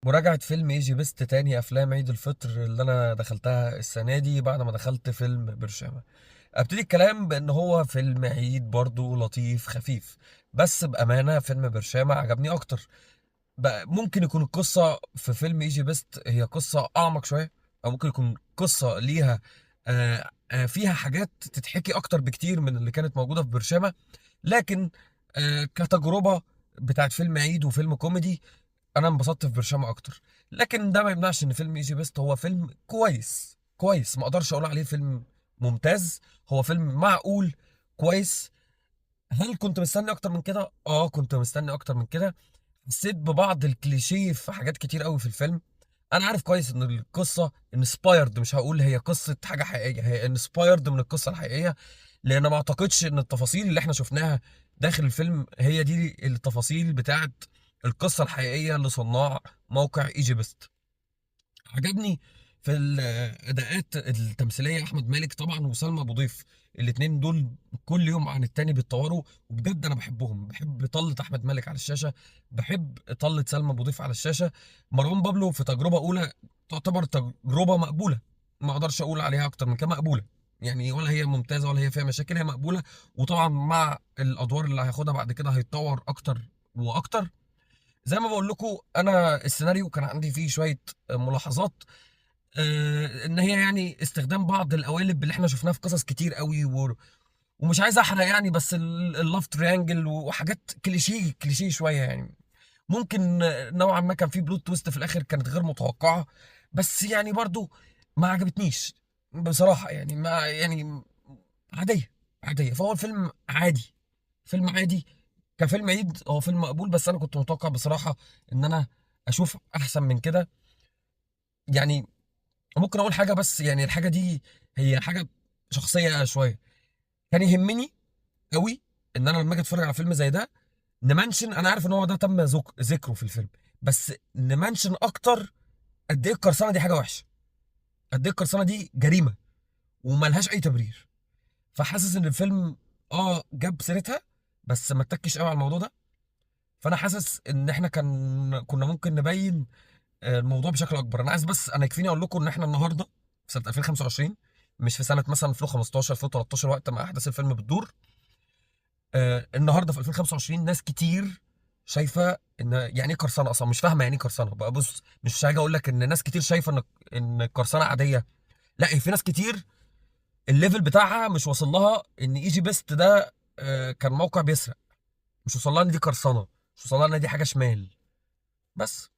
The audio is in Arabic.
مراجعة فيلم ايجي بيست تاني افلام عيد الفطر اللي انا دخلتها السنة دي بعد ما دخلت فيلم برشامة. ابتدي الكلام بان هو فيلم عيد برضو لطيف خفيف، بس بأمانة فيلم برشامة عجبني اكتر. بقى ممكن يكون القصة في فيلم ايجي بيست هي قصة اعمق شوية، او ممكن يكون قصة ليها فيها حاجات تتحكي اكتر بكتير من اللي كانت موجودة في برشامة. لكن كتجربة بتاعت فيلم عيد وفيلم كوميدي، انا انبسطت في برشامة اكتر. لكن ده ما يمنعش ان فيلم ايجي بيست هو فيلم كويس كويس، ما اقدرش اقول عليه فيلم ممتاز. هو فيلم معقول كويس. هل كنت مستني اكتر من كده؟ اه كنت مستني اكتر من كده. حسيت ببعض الكليشيه في حاجات كتير قوي في الفيلم. انا عارف كويس ان القصه انسبايرد، مش هقول هي قصه حاجه حقيقيه، هي انسبايرد من القصه الحقيقيه. لان ما اعتقدش ان التفاصيل اللي احنا شفناها داخل الفيلم هي دي التفاصيل بتاعت القصه الحقيقيه لصناع موقع ايجيبست. عجبني في الاداءات التمثيليه احمد مالك طبعا وسلمى ابو ضيف. الاتنين دول كل يوم عن التاني بيتطوروا، وبجد انا بحبهم. بحب طلة احمد مالك على الشاشه، بحب طلة سلمى ابو ضيف على الشاشه. مروان بابلو في تجربه اولى تعتبر تجربه مقبوله، ما اقدرش اقول عليها اكتر من كده، مقبوله. يعني ولا هي ممتازه ولا هي فيها مشاكل، هي مقبوله. وطبعا مع الادوار اللي هياخدها بعد كده هيتطور اكتر واكتر. زي ما بقول لكم، انا السيناريو كان عندي فيه شويه ملاحظات. ان هي يعني استخدام بعض القوالب اللي احنا شفناها في قصص كتير قوي ومش عايز احرق يعني، بس اللاف تريانجل وحاجات كليشيه كليشيه شويه يعني. ممكن نوعا ما كان في بلوت تويست في الاخر كانت غير متوقعه، بس يعني برضو ما عجبتنيش بصراحه. يعني ما يعني عاديه عاديه. فهو الفيلم عادي، فيلم عادي. كفيلم عيد هو فيلم مقبول، بس انا كنت متوقع بصراحه ان انا اشوف احسن من كده يعني. ممكن اقول حاجه، بس يعني الحاجه دي هي حاجه شخصيه شويه. كان يهمني قوي ان انا لما اجي اتفرج على فيلم زي ده نمنشن. انا عارف ان هو ده تم ذكره في الفيلم، بس نمنشن اكتر قد ايه القرصنه دي حاجه وحشه، قد ايه القرصنه دي جريمه وملهاش اي تبرير. فحاسس ان الفيلم جاب سيرتها بس ما اتكش قوي على الموضوع ده. فانا حاسس ان احنا كنا ممكن نبين الموضوع بشكل اكبر. انا عايز بس انا يكفيني اقول لكم ان احنا النهارده في سنه 2025، مش في سنه مثلا 2015 2013 وقت ما احداث الفيلم بتدور. النهارده في 2025 ناس كتير شايفه ان يعني ايه قرصنه اصلا، مش فاهمه يعني ايه قرصنه بقى. بص، مش هاجي اقول لك ان ناس كتير شايفه ان القرصنه عاديه. لا، هي في ناس كتير الليفل بتاعها مش واصل لها ان ايجي بيست ده كان موقع بيسرق. مش وصل لها ان دي قرصنه، مش وصل لها ان دي حاجه شمال. بس